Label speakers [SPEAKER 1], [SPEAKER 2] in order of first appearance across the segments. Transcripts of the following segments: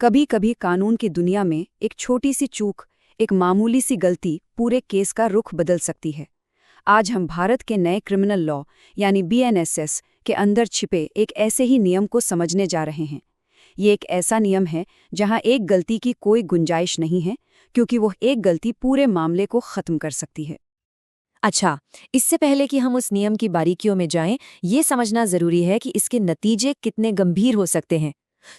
[SPEAKER 1] कभी कभी कानून की दुनिया में एक छोटी सी चूक, एक मामूली सी गलती पूरे केस का रुख बदल सकती है। आज हम भारत के नए क्रिमिनल लॉ यानी बीएनएसएस के अंदर छिपे एक ऐसे ही नियम को समझने जा रहे हैं। ये एक ऐसा नियम है जहां एक गलती की कोई गुंजाइश नहीं है, क्योंकि वो एक गलती पूरे मामले को खत्म कर सकती है।
[SPEAKER 2] अच्छा, इससे पहले कि हम उस नियम की बारीकियों में जाएं, ये समझना जरूरी है कि इसके नतीजे कितने गंभीर हो सकते हैं।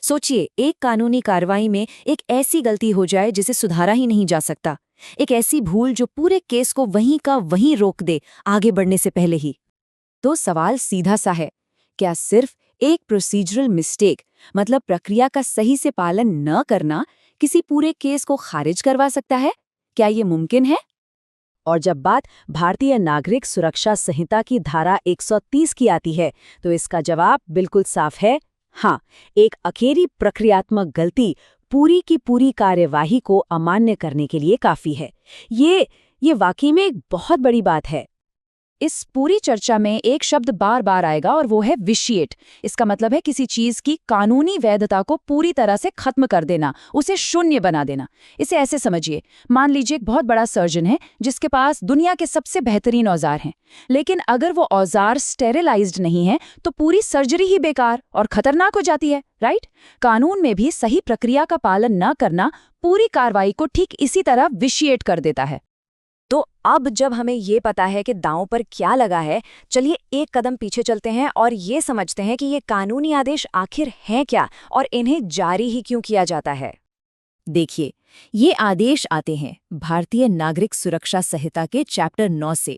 [SPEAKER 2] सोचिए, एक कानूनी कार्रवाई में एक ऐसी गलती हो जाए जिसे सुधारा ही नहीं जा सकता। एक ऐसी भूल जो पूरे केस को वहीं का वहीं रोक दे, आगे बढ़ने से पहले ही। तो सवाल सीधा सा है, क्या सिर्फ एक प्रोसीजरल मिस्टेक, मतलब प्रक्रिया का सही से पालन न करना, किसी पूरे केस को खारिज करवा सकता है? क्या ये मुमकिन है? और जब बात भारतीय नागरिक सुरक्षा संहिता की धारा 130 की आती है, तो इसका जवाब बिल्कुल साफ है, हाँ, एक अकेली प्रक्रियात्मक गलती पूरी की पूरी कार्यवाही को अमान्य करने के लिए काफी है। ये वाकई में एक बहुत बड़ी बात है। इस पूरी चर्चा में एक शब्द बार बार आएगा और वो है विशिएट। इसका मतलब है किसी चीज की कानूनी वैधता को पूरी तरह से खत्म कर देना, उसे शून्य बना देना। इसे ऐसे समझिए, मान लीजिए एक बहुत बड़ा सर्जन है जिसके पास दुनिया के सबसे बेहतरीन औजार हैं, लेकिन अगर वो औजार स्टेरिलाइज्ड नहीं है तो पूरी सर्जरी ही बेकार और खतरनाक हो जाती है, राइट? कानून में भी सही प्रक्रिया का पालन न करना पूरी कार्रवाई को ठीक इसी तरह विशिएट कर देता है। तो अब जब हमें ये पता है कि दांव पर क्या लगा है, चलिए एक कदम पीछे चलते हैं और ये समझते हैं कि ये कानूनी आदेश आखिर हैं क्या और इन्हें जारी ही क्यों किया जाता है। देखिए, ये आदेश आते हैं भारतीय नागरिक सुरक्षा संहिता के चैप्टर 9 से,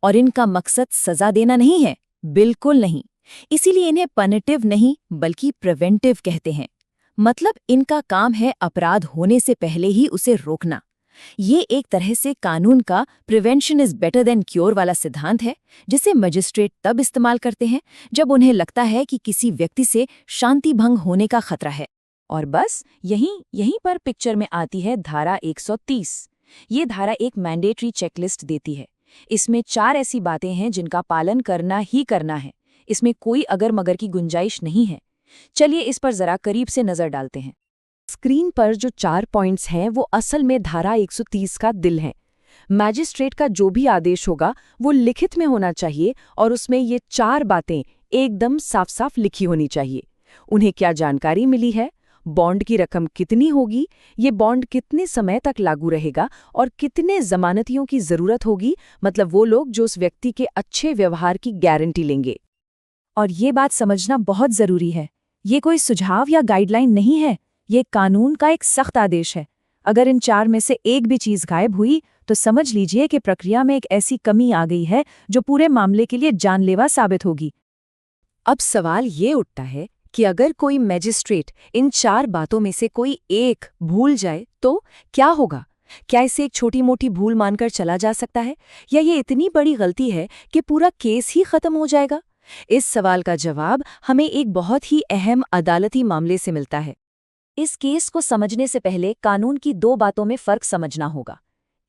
[SPEAKER 2] और इनका मकसद सजा देना नहीं है, बिल्कुल नहीं। इसीलिए इन्हें पनिटिव नहीं बल्कि प्रिवेंटिव कहते हैं। मतलब इनका काम है अपराध होने से पहले ही उसे रोकना। ये एक तरह से कानून का prevention is better than cure वाला सिद्धांत है, जिसे मजिस्ट्रेट तब इस्तेमाल करते हैं जब उन्हें लगता है कि किसी व्यक्ति से शांति भंग होने का खतरा है। और बस यहीं पर पिक्चर में आती है धारा 130। ये धारा एक मैंडेटरी चेकलिस्ट देती है। इसमें 4 ऐसी बातें हैं जिनका पालन करना ही करना है। इसमें कोई अगर मगर की गुंजाइश नहीं है। चलिए इस पर जरा करीब से नजर डालते हैं। स्क्रीन पर जो 4 पॉइंट्स हैं वो असल में धारा 130 का दिल है। मैजिस्ट्रेट का जो भी आदेश होगा वो लिखित में होना चाहिए और उसमें ये 4 बातें एकदम साफ साफ लिखी होनी चाहिए। उन्हें क्या जानकारी मिली है, बॉन्ड की रकम कितनी होगी, ये बॉन्ड कितने समय तक लागू रहेगा और कितने जमानतियों की जरूरत होगी, मतलब वो लोग जो उस व्यक्ति के अच्छे व्यवहार की गारंटी लेंगे। और ये बात समझना बहुत जरूरी है, ये कोई सुझाव या गाइडलाइन नहीं है, ये कानून का एक सख्त आदेश है। अगर इन 4 में से एक भी चीज गायब हुई तो समझ लीजिए कि प्रक्रिया में एक ऐसी कमी आ गई है जो पूरे मामले के लिए जानलेवा साबित होगी। अब सवाल ये उठता है कि अगर कोई मैजिस्ट्रेट इन 4 बातों में से कोई एक भूल जाए तो क्या होगा? क्या इसे एक छोटी मोटी भूल मानकर चला जा सकता है, या ये इतनी बड़ी गलती है कि पूरा केस ही खत्म हो जाएगा? इस सवाल का जवाब हमें एक बहुत ही अहम अदालती मामले से मिलता है। इस केस को समझने से पहले कानून की 2 बातों में फर्क समझना होगा।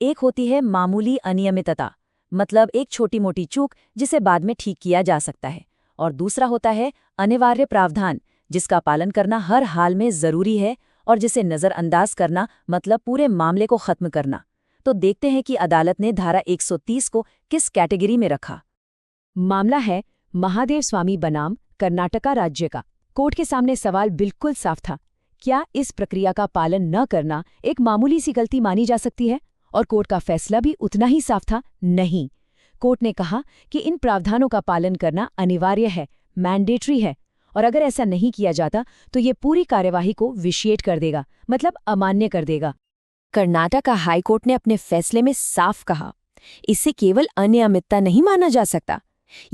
[SPEAKER 2] एक होती है मामूली अनियमितता, मतलब एक छोटी मोटी चूक जिसे बाद में ठीक किया जा सकता है, और दूसरा होता है अनिवार्य प्रावधान, जिसका पालन करना हर हाल में जरूरी है और जिसे नजरअंदाज करना मतलब पूरे मामले को खत्म करना। तो देखते हैं कि अदालत ने धारा 130 को किस कैटेगरी में रखा। मामला है महादेव स्वामी बनाम कर्नाटका राज्य का। कोर्ट के सामने सवाल बिल्कुल साफ था, क्या इस प्रक्रिया का पालन न करना एक मामूली सी गलती मानी जा सकती है? और कोर्ट का फैसला भी उतना ही साफ था, नहीं। कोर्ट ने कहा कि इन प्रावधानों का पालन करना अनिवार्य है, मैंडेटरी है, और अगर ऐसा नहीं किया जाता तो ये पूरी कार्यवाही को विशिएट कर देगा, मतलब अमान्य कर देगा। कर्नाटका हाईकोर्ट ने अपने फैसले में साफ कहा, इसे केवल अनियमितता नहीं माना जा सकता।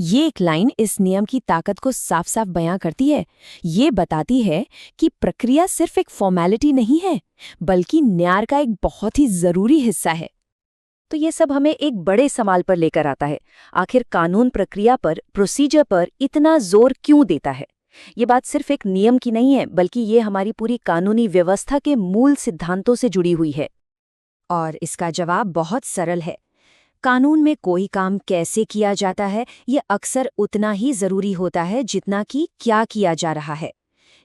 [SPEAKER 2] ये एक लाइन इस नियम की ताकत को साफ साफ बयां करती है। ये बताती है कि प्रक्रिया सिर्फ एक फॉर्मेलिटी नहीं है, बल्कि न्याय का एक बहुत ही जरूरी हिस्सा है। तो ये सब हमें एक बड़े सवाल पर लेकर आता है, आखिर कानून प्रक्रिया पर, प्रोसीजर पर इतना जोर क्यों देता है? ये बात सिर्फ एक नियम की नहीं है, बल्कि ये हमारी पूरी कानूनी व्यवस्था के मूल सिद्धांतों से जुड़ी हुई है। और इसका जवाब बहुत सरल है। कानून में कोई काम कैसे किया जाता है, ये अक्सर उतना ही जरूरी होता है जितना कि क्या किया जा रहा है।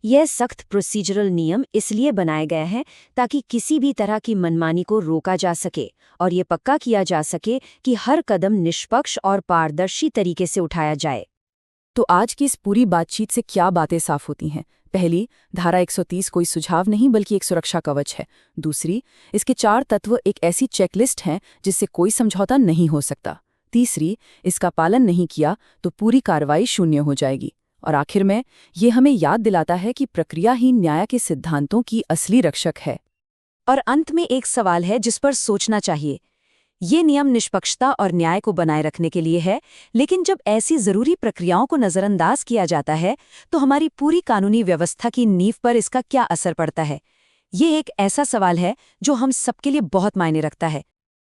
[SPEAKER 2] यह सख्त प्रोसीजरल नियम इसलिए बनाए गए हैं ताकि किसी भी तरह की मनमानी को रोका जा सके और ये पक्का किया जा सके कि हर कदम निष्पक्ष और पारदर्शी तरीके से उठाया जाए।
[SPEAKER 3] तो आज की इस पूरी बातचीत से क्या बातें साफ होती हैं? पहली, धारा 130 कोई सुझाव नहीं बल्कि एक सुरक्षा कवच है। दूसरी, इसके 4 तत्व एक ऐसी चेकलिस्ट हैं जिससे कोई समझौता नहीं हो सकता। तीसरी, इसका पालन नहीं किया तो पूरी कार्रवाई शून्य हो जाएगी। और आखिर में ये हमें याद दिलाता है कि प्रक्रिया ही न्याय के सिद्धांतों की असली रक्षक है।
[SPEAKER 2] और अंत में एक सवाल है जिस पर सोचना चाहिए। ये नियम निष्पक्षता और न्याय को बनाए रखने के लिए है, लेकिन जब ऐसी जरूरी प्रक्रियाओं को नजरअंदाज किया जाता है तो हमारी पूरी कानूनी व्यवस्था की नींव पर इसका क्या असर पड़ता है? ये एक ऐसा सवाल है जो हम सबके लिए बहुत मायने रखता है।